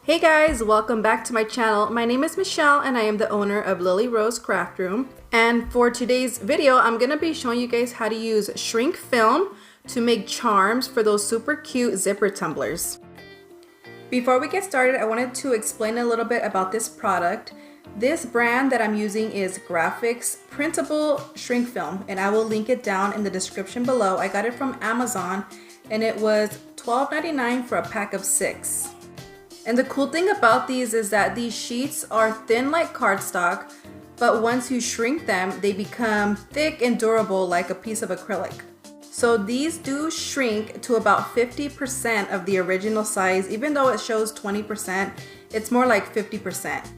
Hey guys, welcome back to my channel. My name is Michelle and I am the owner of Lily Rose Craft Room. And for today's video, I'm going to be showing you guys how to use shrink film to make charms for those super cute zipper tumblers. Before we get started, I wanted to explain a little bit about this product. This brand that I'm using is Graphics Printable Shrink Film, and I will link it down in the description below. I got it from Amazon and it was $12.99 for a pack of 6. And the cool thing about these is that these sheets are thin like cardstock, but once you shrink them, they become thick and durable like a piece of acrylic. So these do shrink to about 50% of the original size. Even though it shows 20%, it's more like 50%.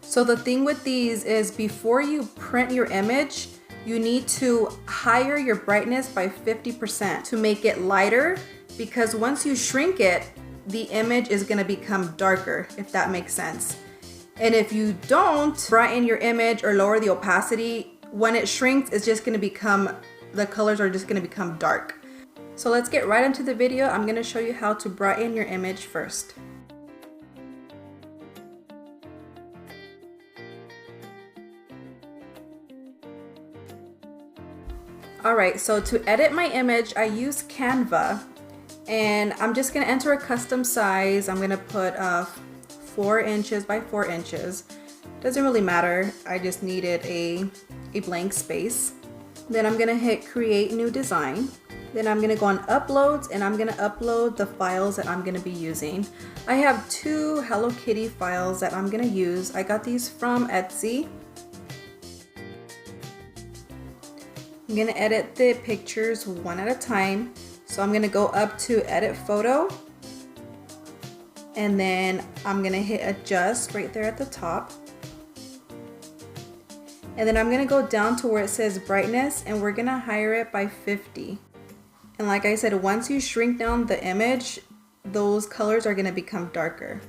So the thing with these is before you print your image, you need to higher your brightness by 50% to make it lighter, because once you shrink it, the image is going to become darker, if that makes sense. And if you don't brighten your image or lower the opacity, when it shrinks, it's just going to become, the colors are just going to become dark. So let's get right into the video. I'm going to show you how to brighten your image first. Alright, so to edit my image, I use Canva. And I'm just going to enter a custom size. I'm going to put 4 inches by 4 inches. Doesn't really matter. I just needed a blank space. Then I'm going to hit create new design. Then I'm going to go on uploads and I'm going to upload the files that I'm going to be using. I have 2 Hello Kitty files that I'm going to use. I got these from Etsy. I'm going to edit the pictures one at a time. So I'm going to go up to edit photo, and then I'm going to hit adjust right there at the top. And then I'm going to go down to where it says brightness, and we're going to higher it by 50. And like I said, once you shrink down the image, those colors are going to become darker.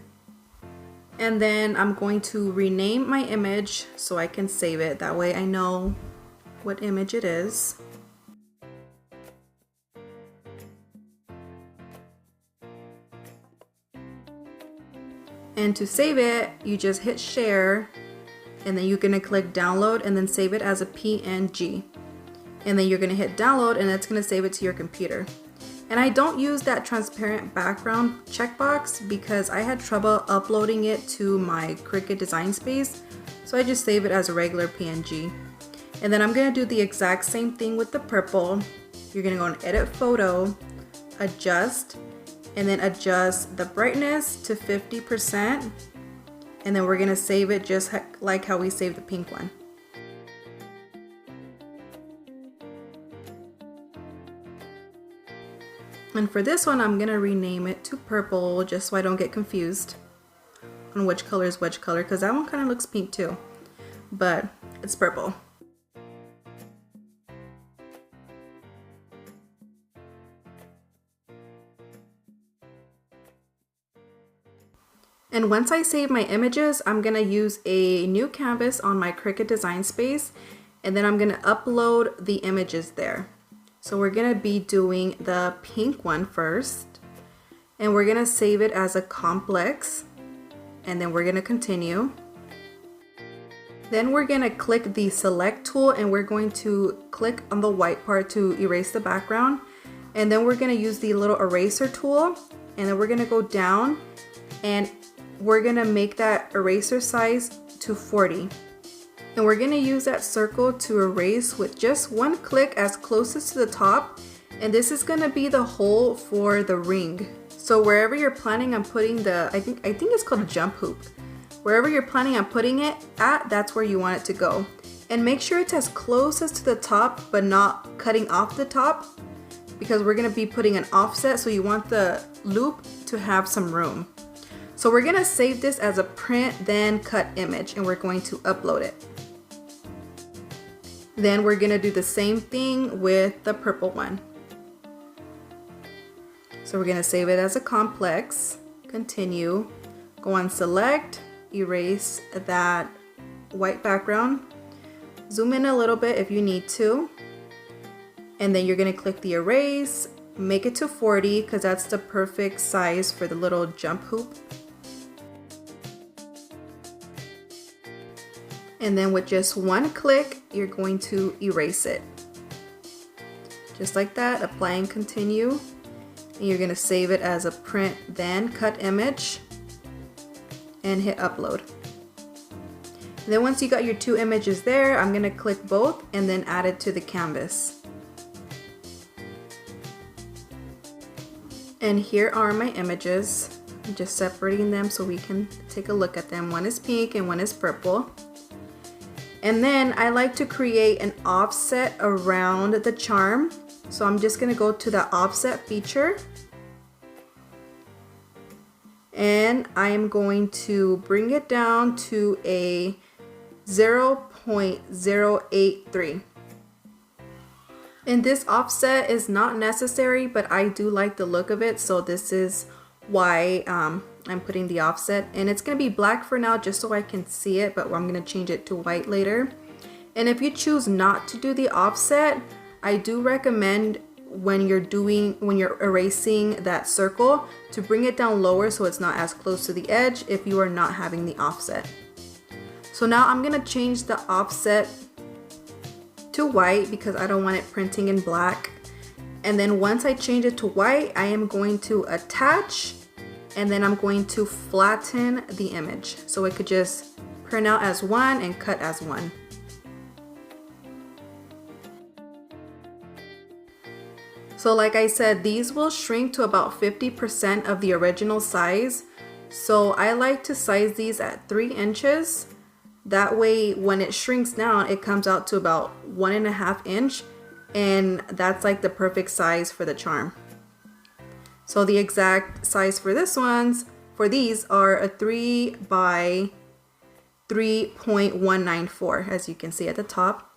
And then I'm going to rename my image so I can save it. That way I know what image it is. And to save it, you just hit share, and then you're going to click download and then save it as a PNG. And then you're going to hit download and it's going to save it to your computer. And I don't use that transparent background checkbox because I had trouble uploading it to my Cricut design space. So I just save it as a regular PNG. And then I'm going to do the exact same thing with the purple. You're going to go on edit photo, adjust, and then adjust the brightness to 50%, and then we're gonna save it just like how we saved the pink one. And for this one, I'm gonna rename it to purple just so I don't get confused on which color is which color, because that one kind of looks pink too, but it's purple. And once I save my images, I'm going to use a new canvas on my Cricut design space, and then I'm going to upload the images there. So we're going to be doing the pink one first, and we're going to save it as a complex, and then we're going to continue. Then we're going to click the select tool and we're going to click on the white part to erase the background. And then we're going to use the little eraser tool, and then we're going to go down and we're gonna make that eraser size to 40. And we're gonna use that circle to erase with just one click as closest to the top. And this is gonna be the hole for the ring. So wherever you're planning on putting the, I think it's called a jump hoop. Wherever you're planning on putting it at, that's where you want it to go. And make sure it's as close as to the top, but not cutting off the top, because we're gonna be putting an offset, so you want the loop to have some room. So we're going to save this as a print then cut image, and we're going to upload it. Then we're going to do the same thing with the purple one. So we're going to save it as a complex, continue, go on select, erase that white background, zoom in a little bit if you need to, and then you're going to click the erase, make it to 40 because that's the perfect size for the little jump hoop. And then with just one click, you're going to erase it. Just like that, apply and continue. And you're gonna save it as a print, then cut image, and hit upload. And then once you got your two images there, I'm gonna click both and then add it to the canvas. And here are my images. I'm just separating them so we can take a look at them. One is pink and one is purple. And then I like to create an offset around the charm. So I'm just gonna go to the offset feature. And I am going to bring it down to a 0.083. And this offset is not necessary, but I do like the look of it, so this is why I'm putting the offset. And it's going to be black for now just so I can see it, but I'm going to change it to white later. And if you choose not to do the offset, I do recommend when you're erasing that circle to bring it down lower so it's not as close to the edge if you are not having the offset. So now I'm gonna change the offset to white because I don't want it printing in black. And then once I change it to white, I am going to attach and then I'm going to flatten the image so it could just print out as one and cut as one. So like I said, these will shrink to about 50% of the original size. So I like to size these at 3 inches. That way when it shrinks down, it comes out to about 1.5 inch, and that's like the perfect size for the charm. So the exact size for these are a 3 by 3.194, as you can see at the top.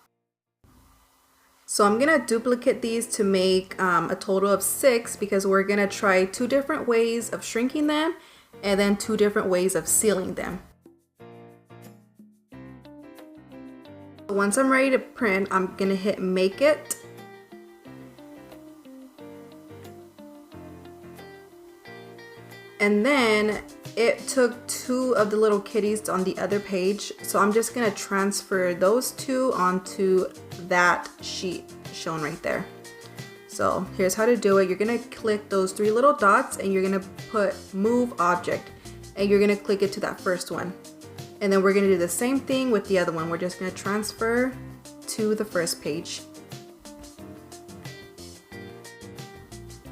So I'm gonna duplicate these to make a total of 6 because we're gonna try 2 different ways of shrinking them and then 2 different ways of sealing them. Once I'm ready to print, I'm gonna hit make it. And then it took 2 of the little kitties on the other page. So I'm just gonna transfer those 2 onto that sheet shown right there. So here's how to do it. You're gonna click those 3 little dots and you're gonna put move object and you're gonna click it to that first one. And then we're gonna do the same thing with the other one. We're just gonna transfer to the first page.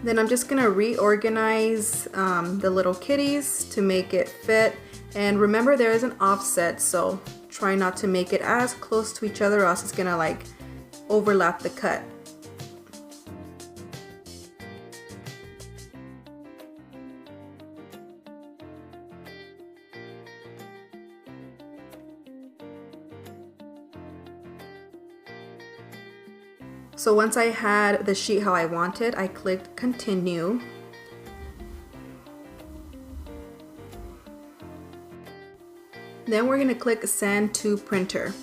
Then I'm just gonna reorganize the little kitties to make it fit. And remember there is an offset, so try not to make it as close to each other or else it's gonna like overlap the cut. So once I had the sheet how I wanted, I clicked continue. Then we're gonna click send to printer.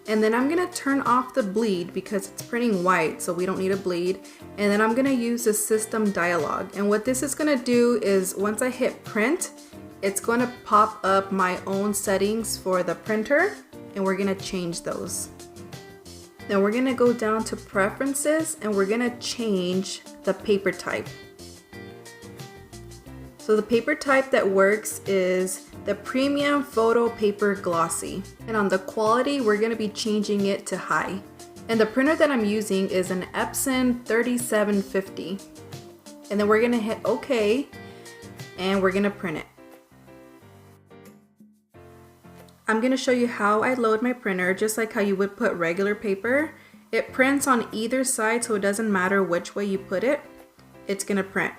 And then I'm gonna turn off the bleed because it's printing white, so we don't need a bleed. And then I'm gonna use the system dialog. And what this is gonna do is once I hit print, it's gonna pop up my own settings for the printer and we're gonna change those. Then we're gonna go down to preferences and we're gonna change the paper type. So the paper type that works is the premium photo paper glossy. And on the quality, we're gonna be changing it to high. And the printer that I'm using is an Epson 3750. And then we're gonna hit OK and we're gonna print it. I'm gonna show you how I load my printer, just like how you would put regular paper. It prints on either side, so it doesn't matter which way you put it, it's gonna print.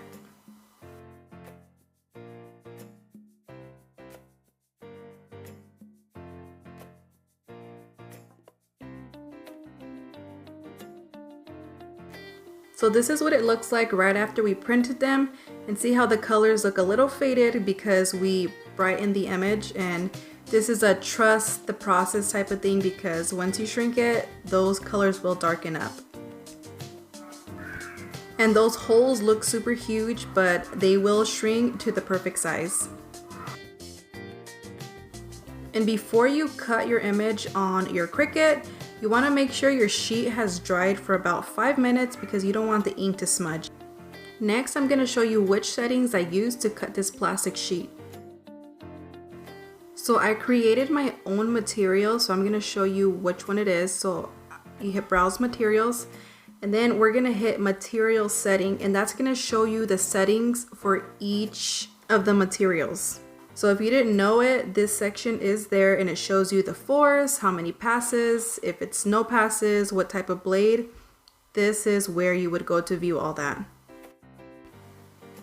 So this is what it looks like right after we printed them, and see how the colors look a little faded because we brightened the image. And this is a trust the process type of thing because once you shrink it, those colors will darken up. And those holes look super huge, but they will shrink to the perfect size. And before you cut your image on your Cricut, you want to make sure your sheet has dried for about 5 minutes because you don't want the ink to smudge. Next, I'm going to show you which settings I used to cut this plastic sheet. So I created my own material, so I'm going to show you which one it is. So you hit browse materials, and then we're going to hit material setting, and that's going to show you the settings for each of the materials. So if you didn't know it, this section is there and it shows you the force, how many passes, if it's no passes, what type of blade. This is where you would go to view all that.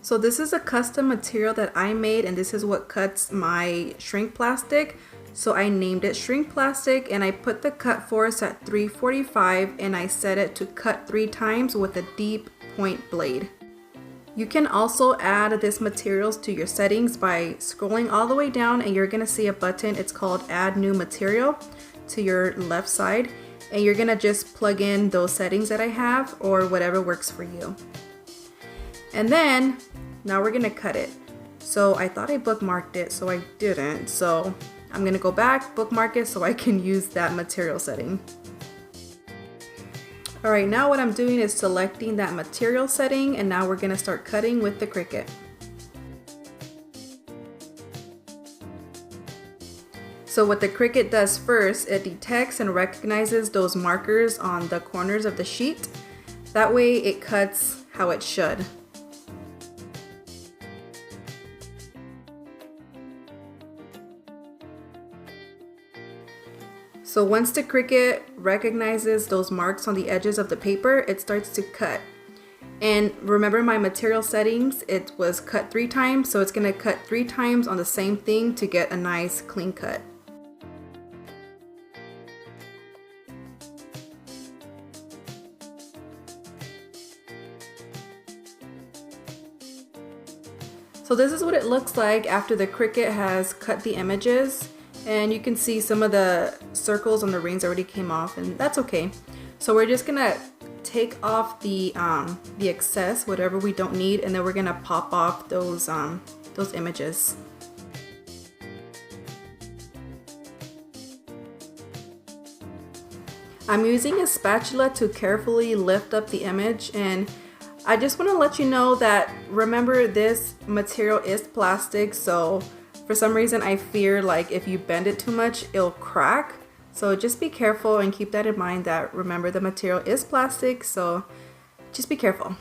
So this is a custom material that I made, and this is what cuts my shrink plastic. So I named it shrink plastic, and I put the cut force at 345, and I set it to cut 3 times with a deep point blade. You can also add this materials to your settings by scrolling all the way down, and you're gonna see a button. It's called add new material to your left side, and you're gonna just plug in those settings that I have or whatever works for you. And then now we're gonna cut it. So I thought I bookmarked it, so I didn't. So I'm gonna go back, bookmark it so I can use that material setting. All right, now what I'm doing is selecting that material setting, and now we're gonna start cutting with the Cricut. So what the Cricut does first, it detects and recognizes those markers on the corners of the sheet. That way it cuts how it should. So once the Cricut recognizes those marks on the edges of the paper, it starts to cut. And remember my material settings, it was cut 3 times, so it's gonna cut 3 times on the same thing to get a nice clean cut. So this is what it looks like after the Cricut has cut the images. And you can see some of the circles on the rings already came off, and that's okay. So we're just gonna take off the excess, whatever we don't need, and then we're gonna pop off those images. I'm using a spatula to carefully lift up the image, and I just want to let you know that remember this material is plastic, so for some reason I fear like if you bend it too much it'll crack. So just be careful and keep that in mind, that remember the material is plastic, so just be careful.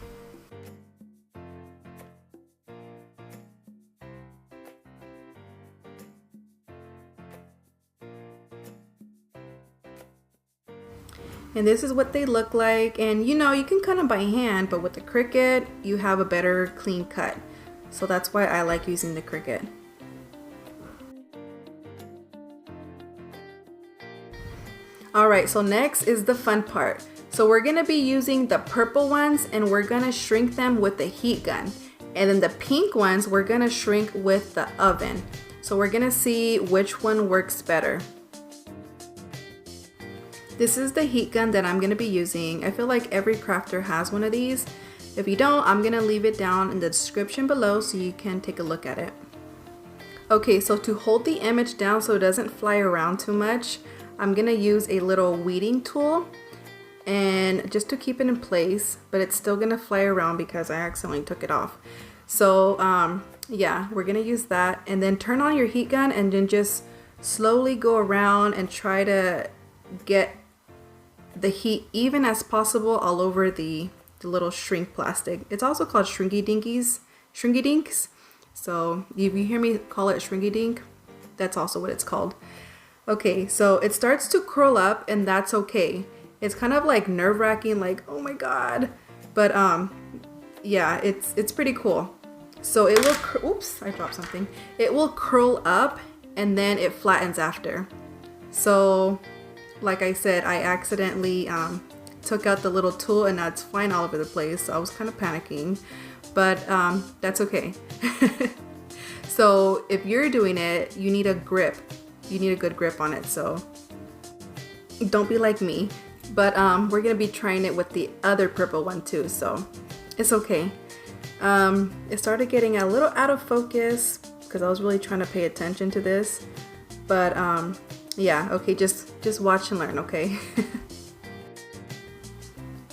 And this is what they look like, and you know, you can cut them by hand, but with the Cricut you have a better clean cut. So that's why I like using the Cricut. Alright, so next is the fun part. So we're going to be using the purple ones, and we're going to shrink them with the heat gun. And then the pink ones we're going to shrink with the oven. So we're going to see which one works better. This is the heat gun that I'm going to be using. I feel like every crafter has one of these. If you don't, I'm going to leave it down in the description below so you can take a look at it. Okay, so to hold the image down so it doesn't fly around too much, I'm gonna use a little weeding tool, and just to keep it in place, but it's still gonna fly around because I accidentally took it off. So yeah, we're gonna use that, and then turn on your heat gun and then just slowly go around and try to get the heat even as possible all over the little shrink plastic. It's also called shrinky dinks. So if you hear me call it shrinky dink, that's also what it's called. Okay, so it starts to curl up, and that's okay. It's kind of like nerve-wracking, like, oh my god. But yeah, it's pretty cool. So it will, oops, I dropped something. It will curl up and then it flattens after. So like I said, I accidentally took out the little tool, and now it's flying all over the place. So I was kind of panicking, but that's okay. So if you're doing it, you need a grip. You need a good grip on it, so don't be like me. But we're gonna be trying it with the other purple one too, so it's okay. It started getting a little out of focus because I was really trying to pay attention to this, But yeah, okay, just watch and learn, okay?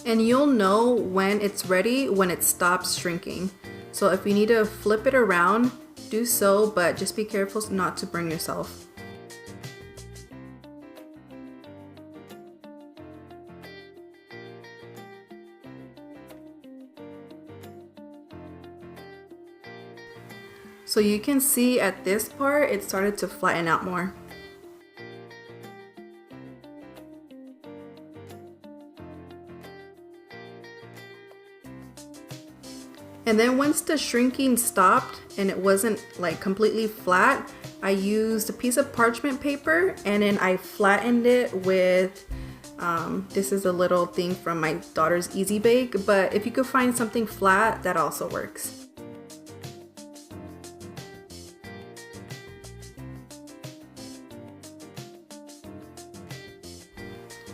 And you'll know when it's ready when it stops shrinking. So if you need to flip it around, do so, but just be careful not to burn yourself. So you can see at this part, it started to flatten out more. And then once the shrinking stopped and it wasn't like completely flat, I used a piece of parchment paper and then I flattened it with, this is a little thing from my daughter's Easy Bake, but if you could find something flat, that also works.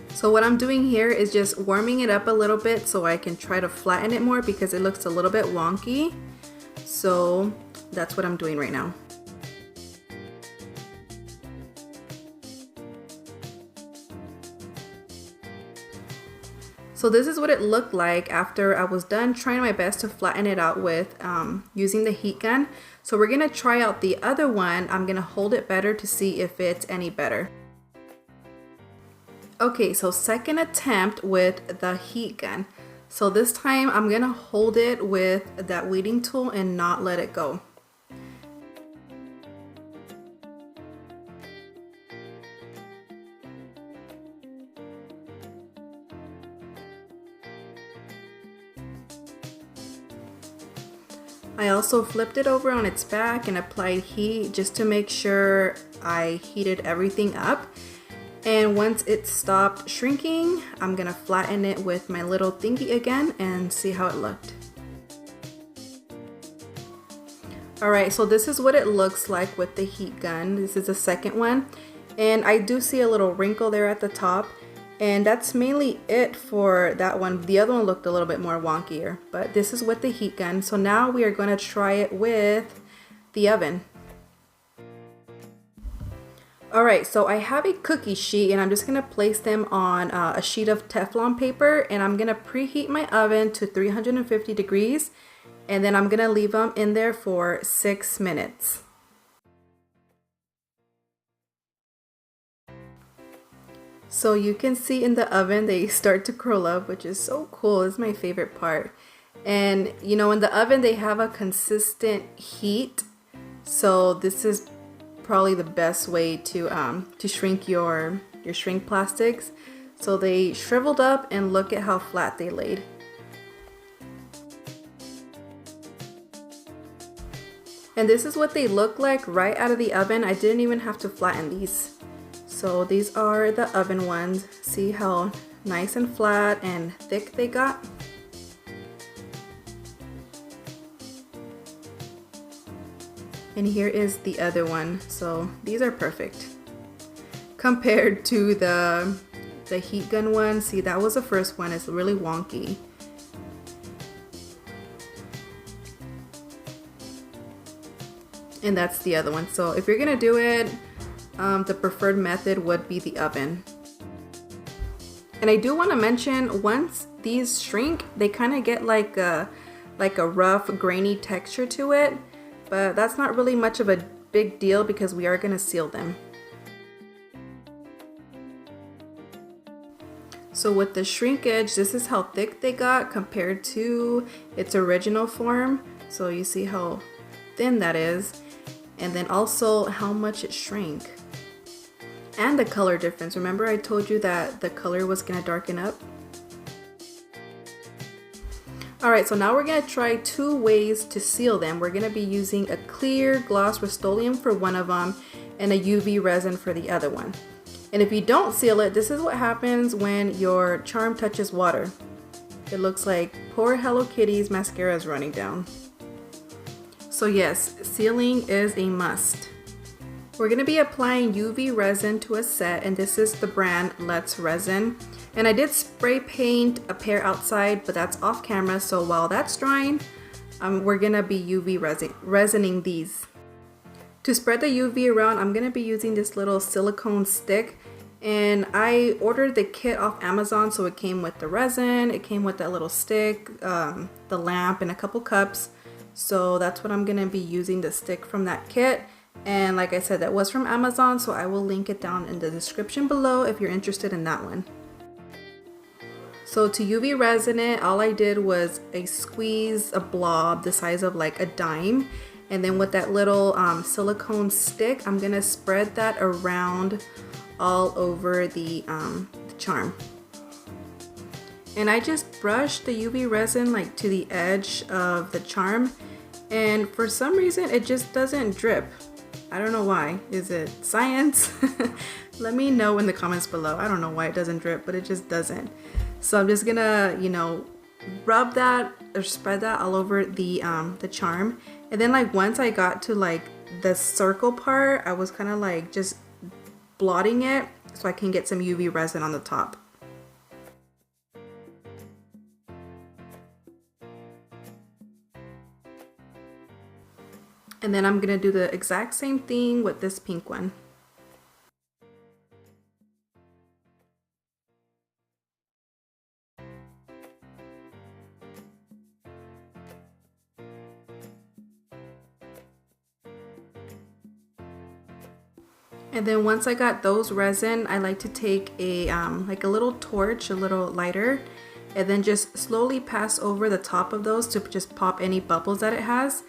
So what I'm doing here is just warming it up a little bit so I can try to flatten it more because it looks a little bit wonky. So that's what I'm doing right now. So this is what it looked like after I was done trying my best to flatten it out with using the heat gun. So we're gonna try out the other one. I'm gonna hold it better to see if it's any better. Okay, so second attempt with the heat gun. So this time I'm gonna hold it with that weeding tool and not let it go. I also flipped it over on its back and applied heat just to make sure I heated everything up. And once it stopped shrinking, I'm gonna flatten it with my little thingy again and see how it looked. Alright, so this is what it looks like with the heat gun. This is the second one. And I do see a little wrinkle there at the top. And that's mainly it for that one. The other one looked a little bit more wonkier. But this is with the heat gun. So now we are gonna try it with the oven. Alright, so I have a cookie sheet and I'm just going to place them on a sheet of Teflon paper and I'm going to preheat my oven to 350 degrees and then I'm going to leave them in there for 6 minutes. So you can see in the oven they start to curl up, which is so cool. It's my favorite part. And you know, in the oven they have a consistent heat, so this is probably the best way to shrink your shrink plastics. So they shriveled up and look at how flat they laid. And this is what they look like right out of the oven. I didn't even have to flatten these. So these are the oven ones. See how nice and flat and thick they got? And here is the other one. So these are perfect compared to the heat gun one. See, that was the first one. It's really wonky. And that's the other one. So if you're gonna do it, the preferred method would be the oven. And I do want to mention, once these shrink, they kind of get like a rough, grainy texture to it. But that's not really much of a big deal because we are going to seal them. So with the shrinkage, this is how thick they got compared to its original form. So you see how thin that is. And then also how much it shrank. And the color difference. Remember I told you that the color was going to darken up? Alright, so now we're going to try 2 ways to seal them. We're going to be using a clear gloss Rust-Oleum for one of them and a UV resin for the other one. And if you don't seal it, this is what happens when your charm touches water. It looks like poor Hello Kitty's mascara is running down. So yes, sealing is a must. We're going to be applying UV resin to a set, and this is the brand Let's Resin. And I did spray paint a pair outside, but that's off camera, so while that's drying, we're going to be UV resining these. To spread the UV around, I'm gonna be using this little silicone stick, and I ordered the kit off Amazon, so it came with the resin, it came with that little stick, the lamp, and a couple cups. So that's what I'm gonna be using, the stick from that kit. And like I said, that was from Amazon, so I will link it down in the description below if you're interested in that one. So to UV resin it, all I did was squeeze a blob the size of like a dime. And then with that little silicone stick, I'm gonna spread that around all over the charm. And I just brushed the UV resin like to the edge of the charm. And for some reason, it just doesn't drip. I don't know why. Is it science? Let me know in the comments below. I don't know why it doesn't drip, but it just doesn't. So I'm just gonna, you know, rub that or spread that all over the charm. And then like once I got to like the circle part, I was kind of like just blotting it so I can get some UV resin on the top. And then I'm gonna do the exact same thing with this pink one. And then once I got those resin, I like to take a like a little torch, a little lighter, and then just slowly pass over the top of those to just pop any bubbles that it has.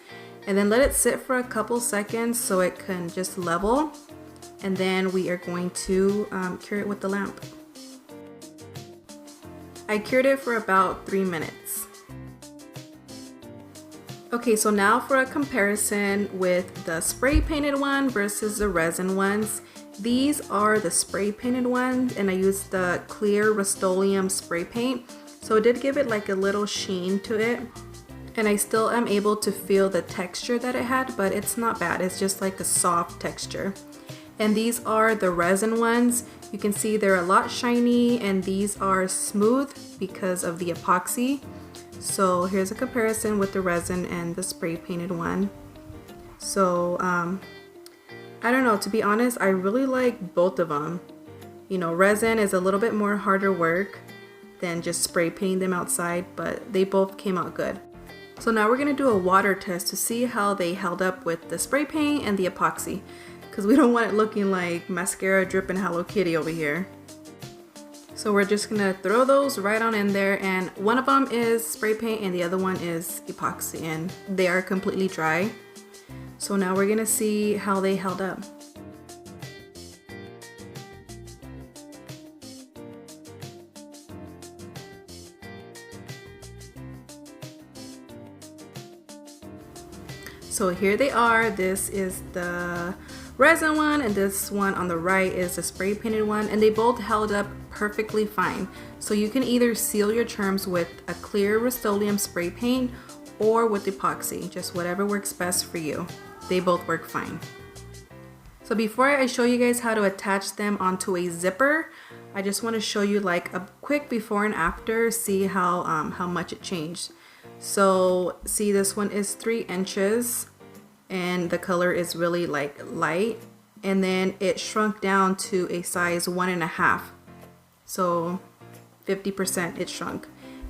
And then let it sit for a couple seconds so it can just level. And then we are going to cure it with the lamp. I cured it for about 3 minutes. Okay, so now for a comparison with the spray painted one versus the resin ones. These are the spray painted ones, and I used the clear Rust-Oleum spray paint. So it did give it like a little sheen to it. And I still am able to feel the texture that it had, but it's not bad. It's just like a soft texture. And these are the resin ones. You can see they're a lot shiny, and these are smooth because of the epoxy. So here's a comparison with the resin and the spray painted one. So I don't know, to be honest, I really like both of them. You know, resin is a little bit more harder work than just spray painting them outside, but they both came out good. So now we're gonna do a water test to see how they held up with the spray paint and the epoxy, because we don't want it looking like mascara dripping Hello Kitty over here. So we're just gonna throw those right on in there, and one of them is spray paint and the other one is epoxy, and they are completely dry. So now we're gonna see how they held up. So here they are. This is the resin one, and this one on the right is the spray painted one, and they both held up perfectly fine. So you can either seal your charms with a clear Rust-Oleum spray paint or with epoxy, just whatever works best for you. They both work fine. So before I show you guys how to attach them onto a zipper, I just want to show you like a quick before and after, see how much it changed. So see, this one is 3 inches and the color is really like light, and then it shrunk down to a size 1.5. So 50% it shrunk.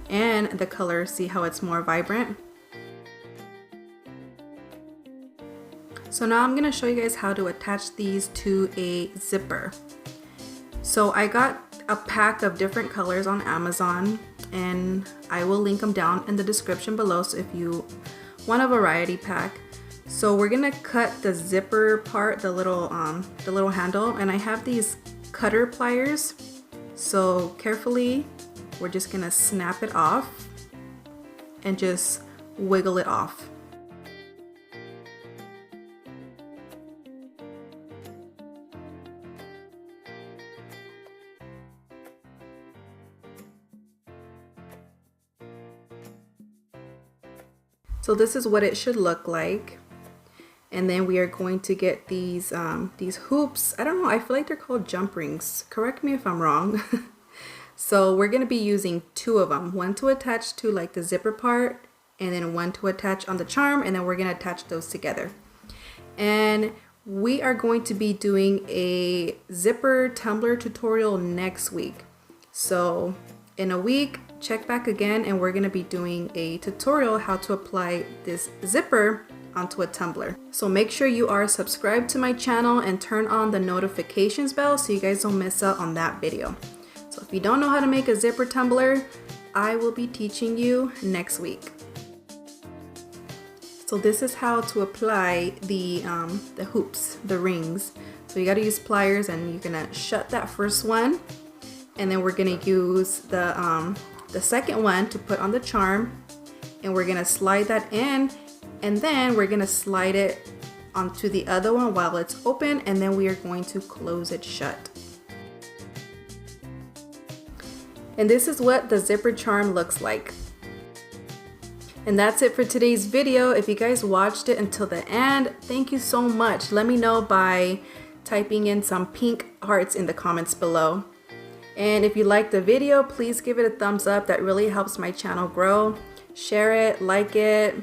And the color, see how it's more vibrant. So now I'm gonna show you guys how to attach these to a zipper. So I got a pack of different colors on Amazon, and I will link them down in the description below, so if you want a variety pack. So we're gonna cut the zipper part, the little handle, and I have these cutter pliers. So carefully, we're just gonna snap it off and just wiggle it off. So this is what it should look like. And then we are going to get these hoops. I don't know, I feel like they're called jump rings. Correct me if I'm wrong. So we're gonna be using 2 of them. One to attach to like the zipper part, and then one to attach on the charm, and then we're gonna attach those together. And We are going to be doing a zipper tumbler tutorial next week. So in a week, check back again and we're gonna be doing a tutorial how to apply this zipper onto a tumbler. So make sure you are subscribed to my channel and turn on the notifications bell so you guys don't miss out on that video. So if you don't know how to make a zipper tumbler, I will be teaching you next week. So this is how to apply the hoops, the rings. So you gotta use pliers and you're gonna shut that first one. And then we're gonna use the second one to put on the charm. And we're gonna slide that in. And then we're gonna slide it onto the other one while it's open. And then we are going to close it shut. And this is what the zipper charm looks like. And that's it for today's video. If you guys watched it until the end, thank you so much. Let me know by typing in some pink hearts in the comments below. And if you liked the video, please give it a thumbs up. That really helps my channel grow. Share it, like it.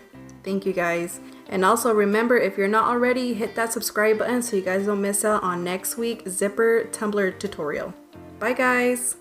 Thank you guys. And also remember, if you're not already, hit that subscribe button so you guys don't miss out on next week's zipper tumbler tutorial. Bye guys.